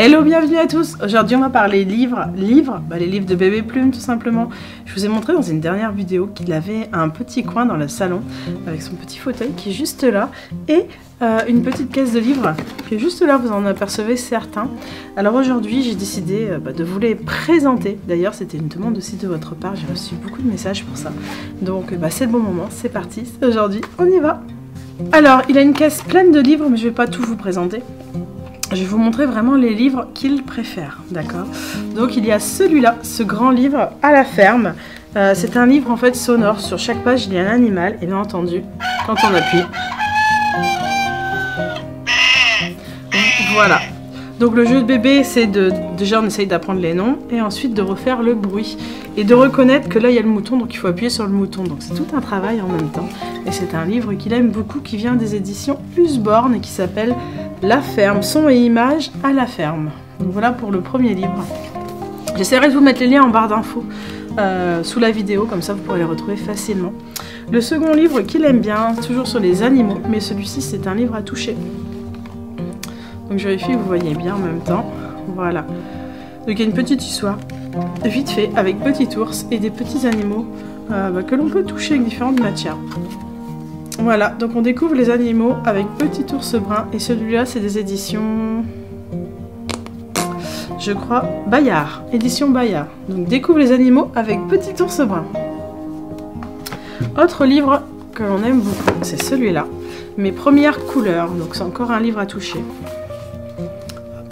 Hello, bienvenue à tous. Aujourd'hui on va parler livres, les livres de bébé Plume tout simplement. Je vous ai montré dans une dernière vidéo qu'il avait un petit coin dans le salon avec son petit fauteuil qui est juste là et une petite caisse de livres qui est juste là, vous en apercevez certains. Alors aujourd'hui j'ai décidé de vous les présenter. D'ailleurs c'était une demande aussi de votre part, j'ai reçu beaucoup de messages pour ça. Donc c'est le bon moment, c'est parti, aujourd'hui on y va. Alors il a une caisse pleine de livres mais je ne vais pas tout vous présenter. Je vais vous montrer vraiment les livres qu'il préfère, d'accord? Donc il y a celui-là, ce grand livre à la ferme. C'est un livre en fait sonore, sur chaque page il y a un animal et bien entendu, quand on appuie, voilà. Donc le jeu de bébé c'est déjà on essaye d'apprendre les noms et ensuite de refaire le bruit et de reconnaître que là il y a le mouton donc il faut appuyer sur le mouton, donc c'est tout un travail en même temps. Et c'est un livre qu'il aime beaucoup qui vient des éditions Usborne et qui s'appelle La ferme, son et images à la ferme. Donc voilà pour le premier livre. J'essaierai de vous mettre les liens en barre d'infos sous la vidéo, comme ça vous pourrez les retrouver facilement. Le second livre qu'il aime bien, toujours sur les animaux, mais celui-ci c'est un livre à toucher. Donc je vérifie que vous voyez bien en même temps. Voilà. Donc il y a une petite histoire, vite fait, avec petit ours et des petits animaux que l'on peut toucher avec différentes matières. Voilà, donc on découvre les animaux avec Petit ours brun. Et celui-là, c'est des éditions, je crois, Bayard. Édition Bayard. Donc découvre les animaux avec Petit ours brun. Autre livre que l'on aime beaucoup, c'est celui-là. Mes premières couleurs. Donc c'est encore un livre à toucher.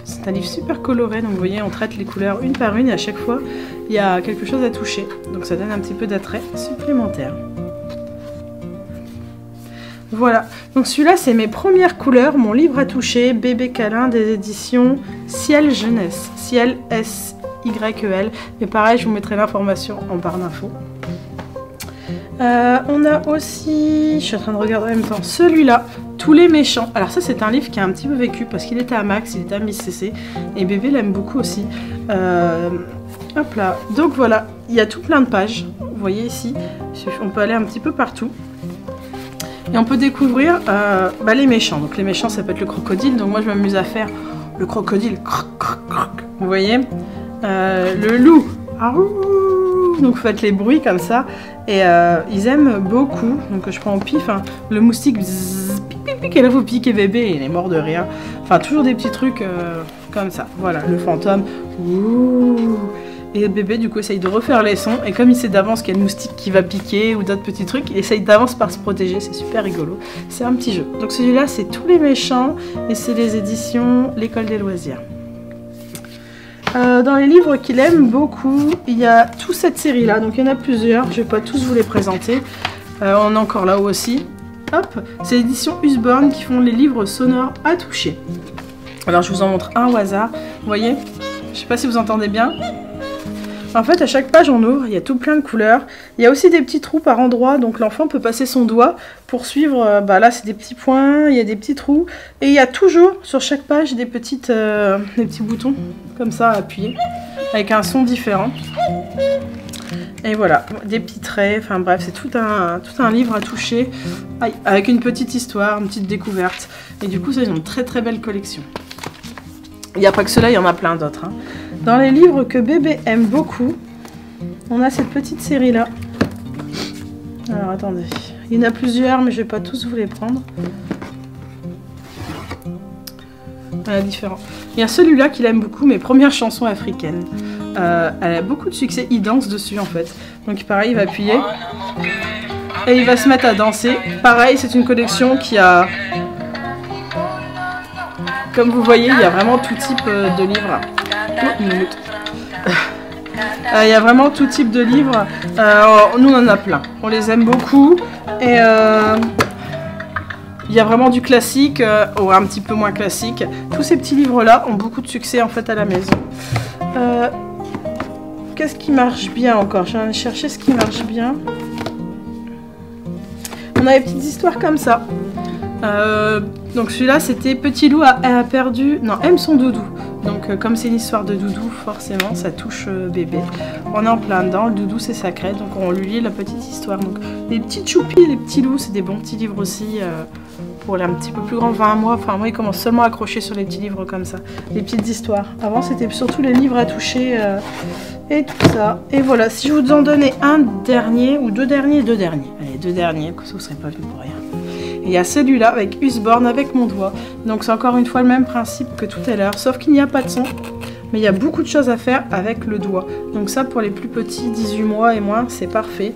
C'est un livre super coloré. Donc vous voyez, on traite les couleurs une par une. Et à chaque fois, il y a quelque chose à toucher. Donc ça donne un petit peu d'attrait supplémentaire. Voilà, donc celui-là c'est mes premières couleurs, mon livre à toucher, bébé câlin des éditions Ciel Jeunesse, Ciel S-Y-E-L, mais pareil je vous mettrai l'information en barre d'infos. On a aussi, je suis en train de regarder en même temps, celui-là, Tous les méchants. Alors ça c'est un livre qui a un petit peu vécu parce qu'il était à Max, il était à Miss CC, et bébé l'aime beaucoup aussi. Hop là, donc voilà, il y a tout plein de pages, vous voyez ici, on peut aller un petit peu partout. Et on peut découvrir les méchants. Donc les méchants, ça peut être le crocodile. Donc moi, je m'amuse à faire le crocodile. Croc, croc, croc. Vous voyez le loup. Donc vous faites les bruits comme ça. Et ils aiment beaucoup. Donc je prends au pif. Hein, le moustique. Bzzz, pic, pic, pic, et là, vous piquez bébé. Il est mort de rien. Enfin, toujours des petits trucs comme ça. Voilà, le fantôme. Ouh. Et le bébé du coup essaye de refaire les sons et comme il sait d'avance qu'il y a une moustique qui va piquer ou d'autres petits trucs, il essaye d'avance par se protéger, c'est super rigolo. C'est un petit jeu. Donc celui-là c'est Tous les méchants et c'est les éditions L'École des loisirs. Dans les livres qu'il aime beaucoup, il y a toute cette série-là, donc il y en a plusieurs, je ne vais pas tous vous les présenter. On est encore là-haut aussi. Hop, c'est l'édition Usborne qui font les livres sonores à toucher. Alors je vous en montre un au hasard, vous voyez, je ne sais pas si vous entendez bien. En fait, à chaque page, on ouvre, il y a tout plein de couleurs. Il y a aussi des petits trous par endroit, donc l'enfant peut passer son doigt pour suivre. Là, c'est des petits points, il y a des petits trous. Et il y a toujours, sur chaque page, des petits boutons, comme ça, à appuyer, avec un son différent. Et voilà, des petits traits, enfin bref, c'est tout un livre à toucher, avec une petite histoire, une petite découverte. Et du coup, ça, ils ont une très très belle collection. Il n'y a pas que cela, il y en a plein d'autres. Hein. Dans les livres que bébé aime beaucoup, on a cette petite série-là. Alors attendez, il y en a plusieurs, mais je ne vais pas tous vous les prendre. Voilà, différents. Il y a celui-là qu'il aime beaucoup, Mes premières chansons africaines. Elle a beaucoup de succès, il danse dessus en fait. Donc pareil, il va appuyer et il va se mettre à danser. Pareil, c'est une collection qui a... Comme vous voyez, il y a vraiment tout type de livres. Il y a vraiment tout type de livres. Nous, on en a plein. On les aime beaucoup. Et il y a vraiment du classique, ou un petit peu moins classique. Tous ces petits livres-là ont beaucoup de succès en fait à la maison. Qu'est-ce qui marche bien encore? Je vais aller chercher ce qui marche bien. On a des petites histoires comme ça. Donc celui-là c'était Petit loup aime son doudou. Donc comme c'est une histoire de doudou, forcément ça touche bébé. On est en plein dedans, le doudou c'est sacré, donc on lui lit la petite histoire. Donc les petites choupies et les petits loups, c'est des bons petits livres aussi pour les un petit peu plus grands, 20 mois. Enfin, moi, ils commencent seulement à accrocher sur les petits livres comme ça, les petites histoires. Avant, c'était surtout les livres à toucher et tout ça. Et voilà, si je vous en donnais un dernier, ou deux derniers. Allez, deux derniers, comme ça vous ne serez pas venu pour rien. Et il y a celui-là avec Usborne avec mon doigt. Donc c'est encore une fois le même principe que tout à l'heure, sauf qu'il n'y a pas de son. Mais il y a beaucoup de choses à faire avec le doigt. Donc ça, pour les plus petits, 18 mois et moins, c'est parfait.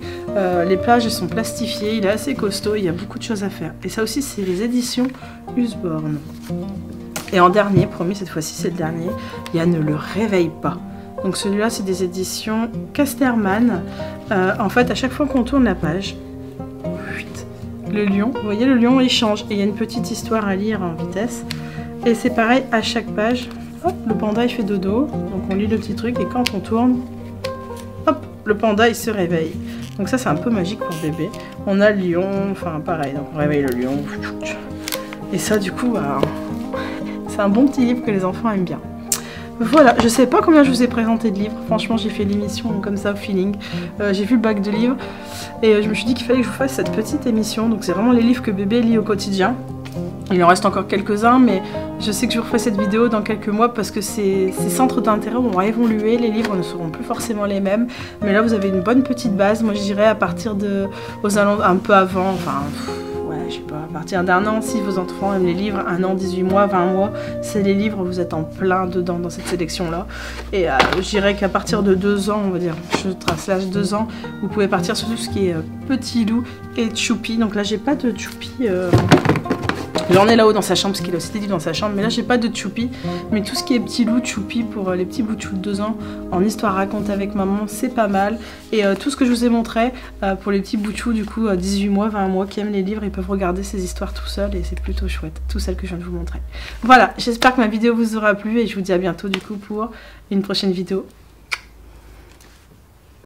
Les pages, elles sont plastifiées, il est assez costaud, il y a beaucoup de choses à faire. Et ça aussi, c'est les éditions Usborne. Et en dernier, promis, cette fois-ci, c'est le dernier, il y a Ne le réveille pas. Donc celui-là, c'est des éditions Casterman. En fait, à chaque fois qu'on tourne la page, le lion, vous voyez, le lion, il change. Et il y a une petite histoire à lire en vitesse. Et c'est pareil à chaque page. Hop, le panda, il fait dodo. Donc on lit le petit truc et quand on tourne, hop, le panda, il se réveille. Donc ça, c'est un peu magique pour le bébé. On a le lion, enfin pareil, donc on réveille le lion. Et ça, du coup, bah, c'est un bon petit livre que les enfants aiment bien. Voilà, je sais pas combien je vous ai présenté de livres. Franchement, j'ai fait l'émission comme ça au feeling. J'ai vu le bac de livres et je me suis dit qu'il fallait que je vous fasse cette petite émission. Donc c'est vraiment les livres que bébé lit au quotidien. Il en reste encore quelques-uns, mais je sais que je vous referai cette vidéo dans quelques mois parce que ces centres d'intérêt vont évoluer. Les livres ne seront plus forcément les mêmes. Mais là, vous avez une bonne petite base. Moi, je dirais à partir de... aux alentours, un peu avant, enfin... ouais, je sais pas, à partir d'un an, si vos enfants aiment les livres, 1 an, 18 mois, 20 mois, c'est les livres, vous êtes en plein dedans dans cette sélection-là. Et je dirais qu'à partir de 2 ans, on va dire, je trace l'âge 2 ans, vous pouvez partir sur tout ce qui est Petit Loup et Choupi. Donc là, j'ai pas de Choupi... J'en ai là-haut dans sa chambre, parce qu'il a aussi des livres dans sa chambre, mais là j'ai pas de Choupi. Mais tout ce qui est Petit Loup, Choupi pour les petits boutchous de 2 ans en histoire racontée avec maman, c'est pas mal. Et tout ce que je vous ai montré pour les petits boutchous, du coup 18 mois, 20 mois qui aiment les livres, ils peuvent regarder ces histoires tout seuls et c'est plutôt chouette. Tout celles que je viens de vous montrer. Voilà, j'espère que ma vidéo vous aura plu et je vous dis à bientôt du coup pour une prochaine vidéo.